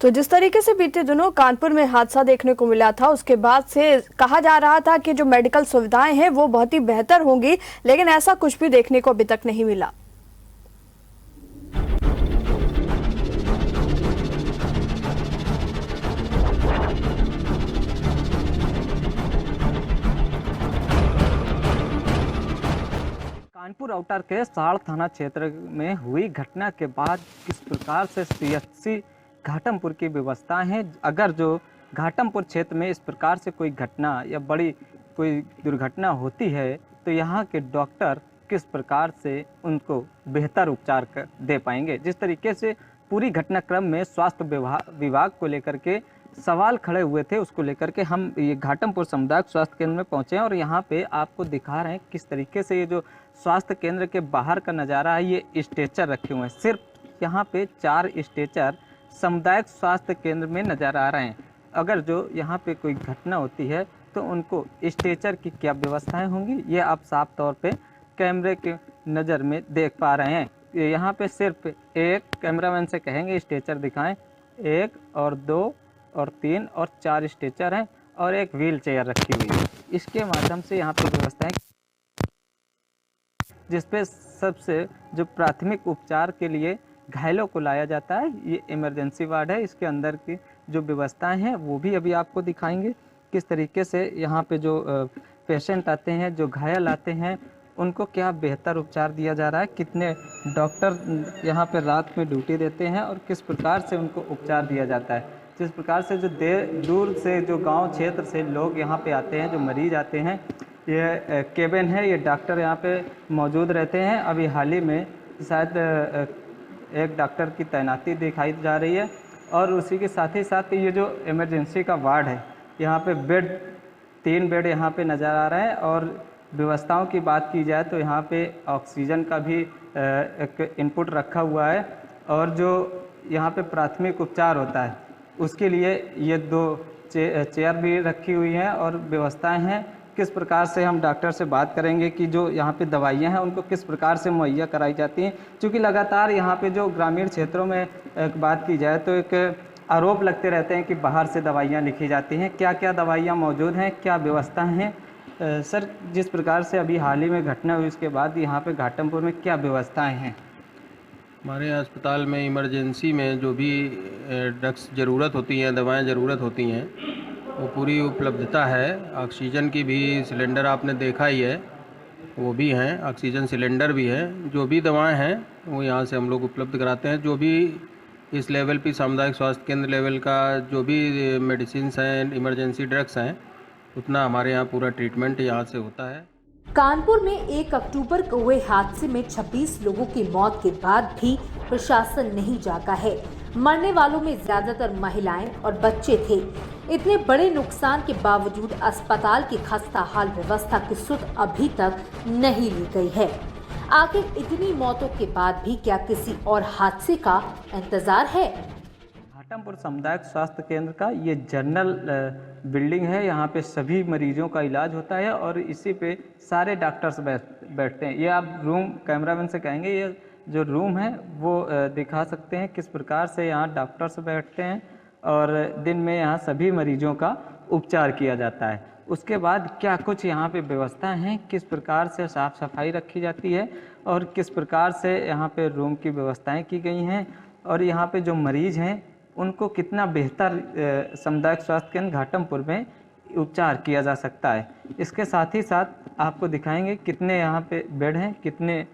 तो जिस तरीके से बीते दिनों कानपुर में हादसा देखने को मिला था, उसके बाद से कहा जा रहा था कि जो मेडिकल सुविधाएं हैं वो बहुत ही बेहतर होंगी, लेकिन ऐसा कुछ भी देखने को अभी तक नहीं मिला। कानपुर आउटर के साड़ थाना क्षेत्र में हुई घटना के बाद किस प्रकार से सीएचसी घाटमपुर की व्यवस्थाएं हैं। अगर जो घाटमपुर क्षेत्र में इस प्रकार से कोई घटना या बड़ी कोई दुर्घटना होती है तो यहाँ के डॉक्टर किस प्रकार से उनको बेहतर उपचार दे पाएंगे। जिस तरीके से पूरी घटनाक्रम में स्वास्थ्य विभाग को लेकर के सवाल खड़े हुए थे, उसको लेकर के हम ये घाटमपुर सामुदायिक स्वास्थ्य केंद्र में पहुंचे हैं और यहाँ पे आपको दिखा रहे हैं किस तरीके से ये जो स्वास्थ्य केंद्र के बाहर का नज़ारा है। ये स्ट्रेचर रखे हुए हैं, सिर्फ यहाँ पे 4 स्ट्रेचर सामुदायिक स्वास्थ्य केंद्र में नज़र आ रहे हैं। अगर जो यहाँ पे कोई घटना होती है तो उनको स्ट्रेचर की क्या व्यवस्थाएँ होंगी, ये आप साफ तौर पर कैमरे के नज़र में देख पा रहे हैं। यहाँ पे सिर्फ एक कैमरामैन से कहेंगे स्ट्रेचर दिखाएं, 1 और 2 और 3 और 4 स्ट्रेचर हैं और एक व्हील चेयर रखी हुई है। इसके माध्यम से यहाँ पे व्यवस्थाएं जिसपे सबसे जो प्राथमिक उपचार के लिए घायलों को लाया जाता है, ये इमरजेंसी वार्ड है। इसके अंदर की जो व्यवस्थाएं हैं वो भी अभी आपको दिखाएंगे किस तरीके से यहाँ पे जो पेशेंट आते हैं, जो घायल आते हैं, उनको क्या बेहतर उपचार दिया जा रहा है, कितने डॉक्टर यहाँ पे रात में ड्यूटी देते हैं और किस प्रकार से उनको उपचार दिया जाता है। जिस प्रकार से जो दूर से जो गांव क्षेत्र से लोग यहाँ पे आते हैं, जो मरीज आते हैं, ये केबिन है, ये डॉक्टर यहाँ पे मौजूद रहते हैं। अभी हाल ही में शायद एक डॉक्टर की तैनाती दिखाई जा रही है और उसी के साथ ही साथ ये जो इमरजेंसी का वार्ड है, यहाँ पे 3 बेड यहाँ पे नज़र आ रहे हैं। और व्यवस्थाओं की बात की जाए तो यहाँ पे ऑक्सीजन का भी एक इनपुट रखा हुआ है और जो यहाँ पे प्राथमिक उपचार होता है उसके लिए ये 2 चेयर भी रखी हुई हैं और व्यवस्थाएं हैं। किस प्रकार से हम डॉक्टर से बात करेंगे कि जो यहाँ पे दवाइयाँ हैं उनको किस प्रकार से मुहैया कराई जाती हैं, क्योंकि लगातार यहाँ पे जो ग्रामीण क्षेत्रों में एक बात की जाए तो एक आरोप लगते रहते हैं कि बाहर से दवाइयाँ लिखी जाती हैं। क्या क्या दवाइयाँ मौजूद हैं, क्या व्यवस्था हैं सर? जिस प्रकार से अभी हाल ही में घटना हुई उसके बाद यहाँ पे घाटमपुर में क्या व्यवस्थाएं हैं? हमारे अस्पताल में इमरजेंसी में जो भी ड्रग्स ज़रूरत होती हैं, दवाएं ज़रूरत होती हैं, वो पूरी उपलब्धता है। ऑक्सीजन की भी सिलेंडर आपने देखा ही है, वो भी हैं, ऑक्सीजन सिलेंडर भी है। जो भी दवाएं हैं वो यहाँ से हम लोग उपलब्ध कराते हैं। जो भी इस लेवल पे सामुदायिक स्वास्थ्य केंद्र लेवल का जो भी मेडिसिन्स हैं, इमरजेंसी ड्रग्स हैं, उतना हमारे यहाँ पूरा ट्रीटमेंट यहाँ से होता है। कानपुर में 1 अक्टूबर को हुए हादसे में 26 लोगों की मौत के बाद भी प्रशासन नहीं जागा है। मरने वालों में ज्यादातर महिलाएं और बच्चे थे। इतने बड़े नुकसान के बावजूद अस्पताल की खस्ताहाल व्यवस्था की सुध अभी तक नहीं ली गई है। आखिर इतनी मौतों के बाद भी क्या किसी और हादसे का इंतजार है? घाटमपुर सामुदायिक स्वास्थ्य केंद्र का ये जनरल बिल्डिंग है। यहाँ पे सभी मरीजों का इलाज होता है और इसी पे सारे डॉक्टर्स बैठते हैं। ये आप रूम कैमरामैन से कहेंगे, ये जो रूम है वो दिखा सकते हैं किस प्रकार से यहाँ डॉक्टर्स बैठते हैं और दिन में यहाँ सभी मरीजों का उपचार किया जाता है। उसके बाद क्या कुछ यहाँ पे व्यवस्थाएं हैं, किस प्रकार से साफ़ सफाई रखी जाती है और किस प्रकार से यहाँ पे रूम की व्यवस्थाएं की गई हैं और यहाँ पे जो मरीज़ हैं उनको कितना बेहतर सामुदायिक स्वास्थ्य केंद्र घाटमपुर में उपचार किया जा सकता है। इसके साथ ही साथ आपको दिखाएंगे कितने यहाँ पे बेड हैं, कितने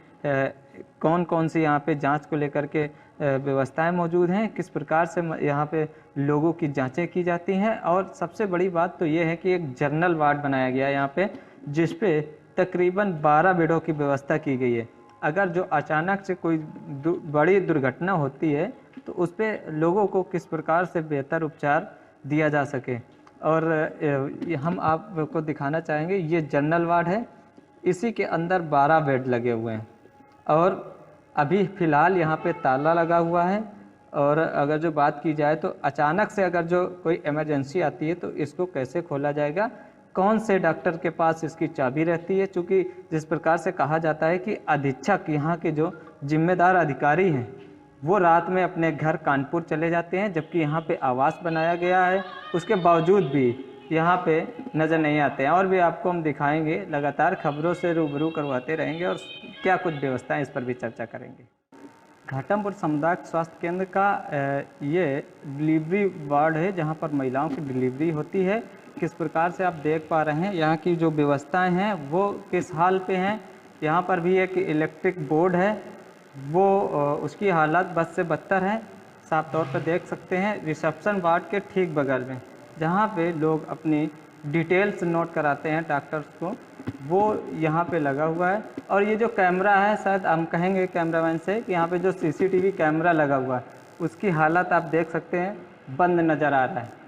कौन कौन सी यहाँ पे जांच को लेकर के व्यवस्थाएं मौजूद हैं, किस प्रकार से यहाँ पे लोगों की जांचें की जाती हैं। और सबसे बड़ी बात तो ये है कि एक जनरल वार्ड बनाया गया है यहाँ पे, जिस पे तकरीबन 12 बेडों की व्यवस्था की गई है। अगर जो अचानक से कोई बड़ी दुर्घटना होती है तो उस पर लोगों को किस प्रकार से बेहतर उपचार दिया जा सके। और हम आपको दिखाना चाहेंगे, ये जनरल वार्ड है, इसी के अंदर 12 बेड लगे हुए हैं और अभी फ़िलहाल यहाँ पे ताला लगा हुआ है। और अगर जो बात की जाए तो अचानक से अगर जो कोई इमरजेंसी आती है तो इसको कैसे खोला जाएगा, कौन से डॉक्टर के पास इसकी चाबी रहती है, क्योंकि जिस प्रकार से कहा जाता है कि अधीक्षक यहाँ के जो जिम्मेदार अधिकारी हैं वो रात में अपने घर कानपुर चले जाते हैं, जबकि यहाँ पे आवास बनाया गया है, उसके बावजूद भी यहाँ पे नज़र नहीं आते हैं। और भी आपको हम दिखाएंगे, लगातार खबरों से रूबरू करवाते रहेंगे और क्या कुछ व्यवस्थाएं, इस पर भी चर्चा करेंगे। घाटमपुर सामुदायिक स्वास्थ्य केंद्र का ये डिलीवरी वार्ड है, जहाँ पर महिलाओं की डिलीवरी होती है। किस प्रकार से आप देख पा रहे हैं, यहाँ की जो व्यवस्थाएं हैं वो किस हाल पे हैं। यहाँ पर भी एक इलेक्ट्रिक बोर्ड है, वो उसकी हालत बद से बदतर है, साफ तौर पर देख सकते हैं। रिसेप्शन वार्ड के ठीक बगल में, जहाँ पे लोग अपनी डिटेल्स नोट कराते हैं डॉक्टर्स को, वो यहाँ पे लगा हुआ है। और ये जो कैमरा है, शायद हम कहेंगे कैमरामैन से कि यहाँ पे जो सीसीटीवी कैमरा लगा हुआ है, उसकी हालत आप देख सकते हैं, बंद नज़र आ रहा है।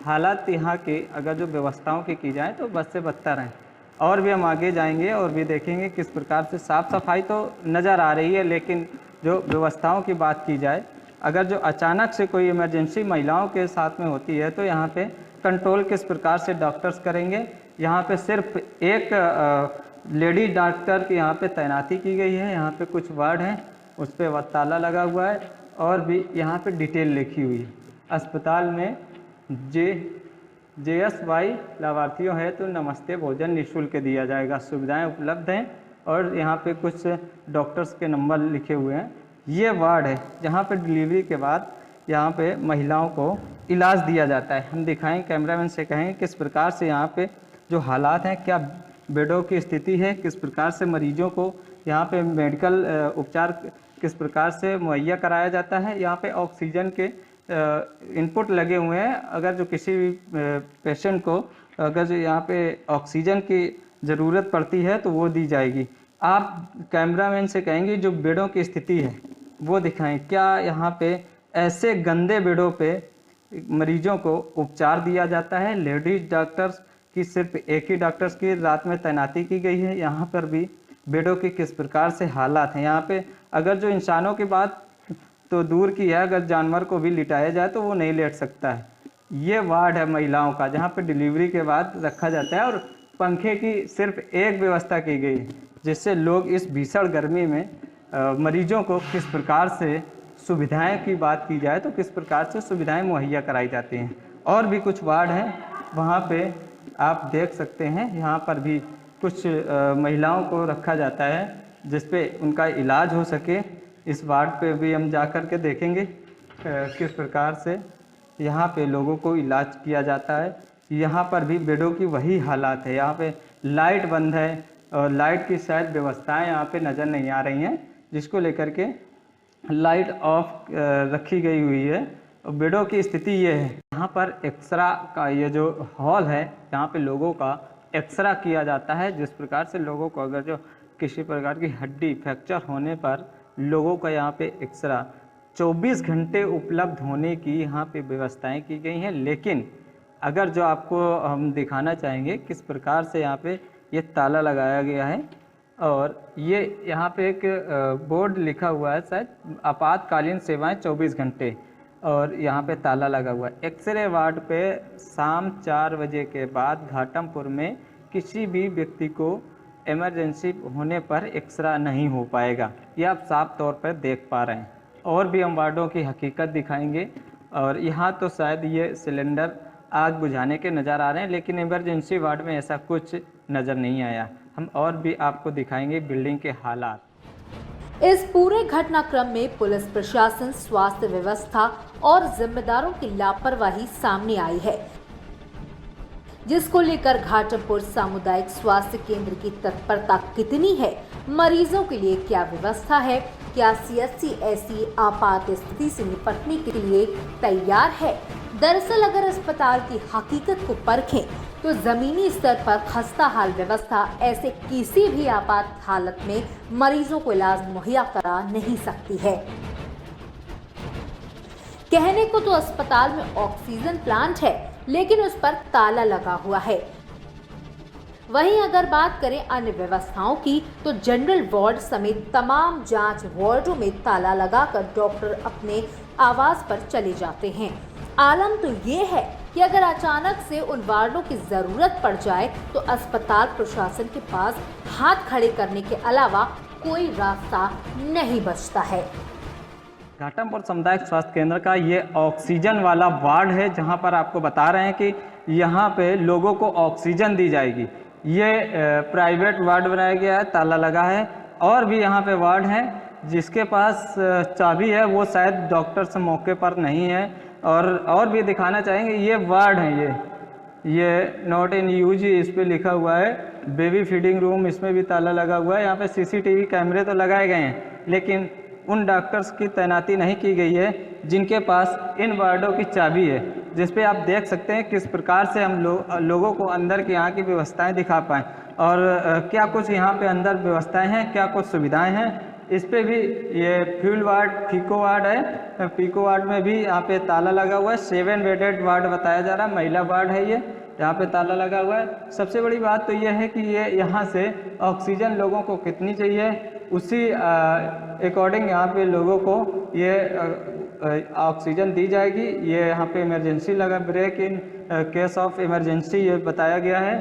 हालात यहाँ की अगर जो व्यवस्थाओं की जाए तो बद से बदतर हैं। और भी हम आगे जाएंगे और भी देखेंगे किस प्रकार से साफ़ सफाई तो नज़र आ रही है, लेकिन जो व्यवस्थाओं की बात की जाए, अगर जो अचानक से कोई इमरजेंसी महिलाओं के साथ में होती है तो यहाँ पे कंट्रोल किस प्रकार से डॉक्टर्स करेंगे। यहाँ पे सिर्फ एक लेडी डॉक्टर की यहाँ पे तैनाती की गई है। यहाँ पे कुछ वार्ड हैं, उस पर ताला लगा हुआ है और भी यहाँ पे डिटेल लिखी हुई है। अस्पताल में JSY लाभार्थियों है तो नमस्ते भोजन निःशुल्क दिया जाएगा, सुविधाएं उपलब्ध हैं। और यहाँ पे कुछ डॉक्टर्स के नंबर लिखे हुए हैं। ये वार्ड है जहाँ पे डिलीवरी के बाद यहाँ पे महिलाओं को इलाज दिया जाता है। हम दिखाएं, कैमरामैन से कहें किस प्रकार से यहाँ पे जो हालात हैं, क्या बेडों की स्थिति है, किस प्रकार से मरीजों को यहाँ पे मेडिकल उपचार किस प्रकार से मुहैया कराया जाता है। यहाँ पे ऑक्सीजन के इनपुट लगे हुए हैं। अगर जो किसी भी पेशेंट को अगर जो यहाँ पे ऑक्सीजन की ज़रूरत पड़ती है तो वो दी जाएगी। आप कैमरामैन से कहेंगे जो बेडों की स्थिति है वो दिखाएं, क्या यहाँ पे ऐसे गंदे बेडों पे मरीजों को उपचार दिया जाता है। लेडीज डॉक्टर्स की सिर्फ एक ही डॉक्टर्स की रात में तैनाती की गई है। यहाँ पर भी बेडों की किस प्रकार से हालात हैं। यहाँ पे अगर जो इंसानों की बात तो दूर की है, अगर जानवर को भी लिटाया जाए तो वो नहीं लेट सकता है। ये वार्ड है महिलाओं का, जहाँ पे डिलीवरी के बाद रखा जाता है और पंखे की सिर्फ एक व्यवस्था की गई है, जिससे लोग इस भीषण गर्मी में मरीजों को किस प्रकार से सुविधाएं की बात की जाए तो किस प्रकार से सुविधाएं मुहैया कराई जाती हैं। और भी कुछ वार्ड हैं, वहाँ पे आप देख सकते हैं, यहाँ पर भी कुछ महिलाओं को रखा जाता है जिसपे उनका इलाज हो सके। इस वार्ड पे भी हम जा कर के देखेंगे किस प्रकार से यहाँ पे लोगों को इलाज किया जाता है। यहाँ पर भी बेडों की वही हालात है। यहाँ पे लाइट बंद है और लाइट की शायद व्यवस्थाएं यहाँ पे नज़र नहीं आ रही हैं, जिसको लेकर के लाइट ऑफ रखी गई हुई है। और बेडों की स्थिति ये है। यहाँ पर एक्सरा का ये जो हॉल है, यहाँ पे लोगों का एक्सरा किया जाता है, जिस प्रकार से लोगों को अगर जो किसी प्रकार की हड्डी फ्रैक्चर होने पर लोगों का यहाँ पे एक्सरा 24 घंटे उपलब्ध होने की यहाँ पे व्यवस्थाएं की गई हैं। लेकिन अगर जो आपको हम दिखाना चाहेंगे किस प्रकार से यहाँ पे ये ताला लगाया गया है और ये यहाँ पे एक बोर्ड लिखा हुआ है, शायद आपातकालीन सेवाएं 24 घंटे, और यहाँ पे ताला लगा हुआ है। एक्सरे वार्ड पे शाम 4 बजे के बाद घाटमपुर में किसी भी व्यक्ति को इमरजेंसी होने पर एक्सरा नहीं हो पाएगा। ये आप साफ तौर पर देख पा रहे हैं। और भी हम वार्डों की हकीकत दिखाएंगे। और यहाँ तो शायद ये सिलेंडर आग बुझाने के नज़र आ रहे हैं, लेकिन इमरजेंसी वार्ड में ऐसा कुछ नज़र नहीं आया। हम और भी आपको दिखाएंगे बिल्डिंग के हालात। इस पूरे घटनाक्रम में पुलिस प्रशासन, स्वास्थ्य व्यवस्था और जिम्मेदारों की लापरवाही सामने आई है, जिसको लेकर घाटमपुर सामुदायिक स्वास्थ्य केंद्र की तत्परता कितनी है, मरीजों के लिए क्या व्यवस्था है, क्या CSC ऐसी आपात स्थिति से निपटने के लिए तैयार है। दरअसल अगर अस्पताल की हकीकत को परखें तो जमीनी स्तर पर खस्ता हाल व्यवस्था ऐसे किसी भी आपात हालत में मरीजों को इलाज मुहैया करा नहीं सकती है। कहने को तो अस्पताल में ऑक्सीजन प्लांट है, लेकिन उस पर ताला लगा हुआ है। वहीं अगर बात करें अन्य व्यवस्थाओं की तो जनरल वार्ड समेत तमाम जांच वार्डों में ताला लगाकर डॉक्टर अपने आवास पर चले जाते हैं। आलम तो ये है कि अगर अचानक से उन वार्डों की जरूरत पड़ जाए तो अस्पताल प्रशासन के पास हाथ खड़े करने के अलावा कोई रास्ता नहीं बचता है। घाटमपुर सामुदायिक स्वास्थ्य केंद्र का ये ऑक्सीजन वाला वार्ड है, जहां पर आपको बता रहे हैं कि यहाँ पे लोगों को ऑक्सीजन दी जाएगी। ये प्राइवेट वार्ड बनाया गया है, ताला लगा है। और भी यहाँ पे वार्ड हैं जिसके पास चाबी है, वो शायद डॉक्टर्स मौके पर नहीं है। और भी दिखाना चाहेंगे, ये वार्ड है, ये नॉट इन यूज इस पे लिखा हुआ है। बेबी फीडिंग रूम, इसमें भी ताला लगा हुआ है। यहाँ पे सीसीटीवी कैमरे तो लगाए गए हैं, लेकिन उन डॉक्टर्स की तैनाती नहीं की गई है जिनके पास इन वार्डों की चाबी है, जिस पे आप देख सकते हैं किस प्रकार से हम लोगों को अंदर की यहाँ की व्यवस्थाएं दिखा पाएँ और क्या कुछ यहाँ पे अंदर व्यवस्थाएं हैं, क्या कुछ सुविधाएं हैं। इस पे भी ये फ्यूल वार्ड, फीको वार्ड है। फीको वार्ड में भी यहाँ पे ताला लगा हुआ है। 7 बेडेड वार्ड बताया जा रहा है, महिला वार्ड है ये, यहाँ पे ताला लगा हुआ है। सबसे बड़ी बात तो ये है कि ये यहाँ से ऑक्सीजन लोगों को कितनी चाहिए, उसी अकॉर्डिंग यहाँ पे लोगों को ये ऑक्सीजन दी जाएगी। ये यहाँ पे इमरजेंसी लगा, brake in case of emergency ये बताया गया है।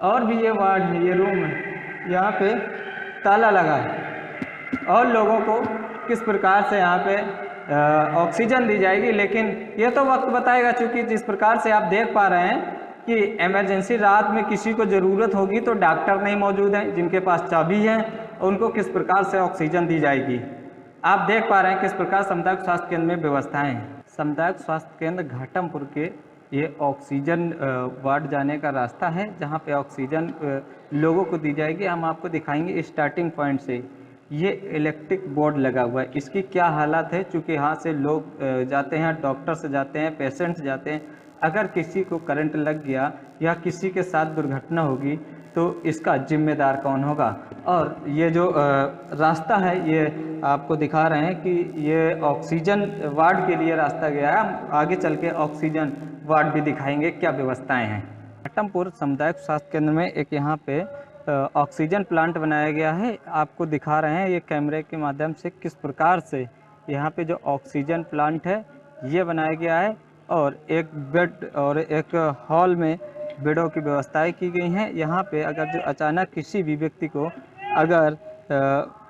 और भी ये वार्ड है, ये रूम है, यहाँ पे ताला लगा है। और लोगों को किस प्रकार से यहाँ पे ऑक्सीजन दी जाएगी, लेकिन ये तो वक्त बताएगा, चूँकि जिस प्रकार से आप देख पा रहे हैं कि इमरजेंसी रात में किसी को ज़रूरत होगी तो डॉक्टर नहीं मौजूद हैं जिनके पास चाबी है, उनको किस प्रकार से ऑक्सीजन दी जाएगी। आप देख पा रहे हैं किस प्रकार सामुदायिक स्वास्थ्य केंद्र में व्यवस्थाएं हैं। सामुदायिक स्वास्थ्य केंद्र घाटमपुर के ये ऑक्सीजन वार्ड जाने का रास्ता है, जहाँ पे ऑक्सीजन लोगों को दी जाएगी। हम आपको दिखाएंगे स्टार्टिंग पॉइंट से। ये इलेक्ट्रिक बोर्ड लगा हुआ है, इसकी क्या हालत है, चूँकि यहाँ से लोग जाते हैं, डॉक्टर्स जाते हैं, पेशेंट्स जाते हैं। अगर किसी को करंट लग गया या किसी के साथ दुर्घटना होगी तो इसका जिम्मेदार कौन होगा। और ये जो रास्ता है ये आपको दिखा रहे हैं कि ये ऑक्सीजन वार्ड के लिए रास्ता गया है। हम आगे चल के ऑक्सीजन वार्ड भी दिखाएंगे क्या व्यवस्थाएं हैं। घाटमपुर सामुदायिक स्वास्थ्य केंद्र में एक यहाँ पे ऑक्सीजन प्लांट बनाया गया है। आपको दिखा रहे हैं ये कैमरे के माध्यम से किस प्रकार से यहाँ पे जो ऑक्सीजन प्लांट है ये बनाया गया है। और एक बेड और एक हॉल में बेडों की व्यवस्थाएं की गई हैं। यहाँ पे अगर जो अचानक किसी भी व्यक्ति को अगर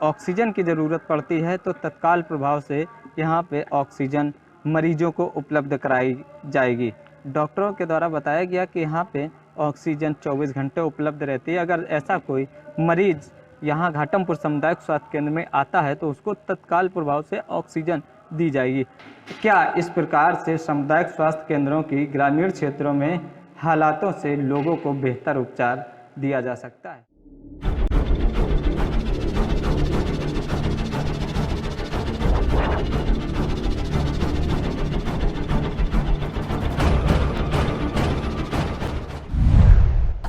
ऑक्सीजन की ज़रूरत पड़ती है तो तत्काल प्रभाव से यहाँ पे ऑक्सीजन मरीजों को उपलब्ध कराई जाएगी। डॉक्टरों के द्वारा बताया गया कि यहाँ पे ऑक्सीजन 24 घंटे उपलब्ध रहती है। अगर ऐसा कोई मरीज यहाँ घाटमपुर सामुदायिक स्वास्थ्य केंद्र में आता है तो उसको तत्काल प्रभाव से ऑक्सीजन दी जाएगी। क्या इस प्रकार से सामुदायिक स्वास्थ्य केंद्रों की ग्रामीण क्षेत्रों में हालातों से लोगों को बेहतर उपचार दिया जा सकता है।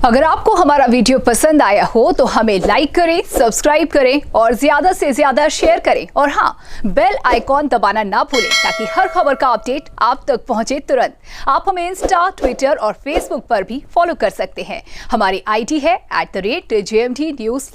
अगर आपको हमारा वीडियो पसंद आया हो तो हमें लाइक करें, सब्सक्राइब करें और ज्यादा से ज्यादा शेयर करें। और हाँ, बेल आइकॉन दबाना ना भूलें ताकि हर खबर का अपडेट आप तक पहुंचे तुरंत। आप हमें इंस्टा, ट्विटर और फेसबुक पर भी फॉलो कर सकते हैं। हमारी आईडी है @JMT News।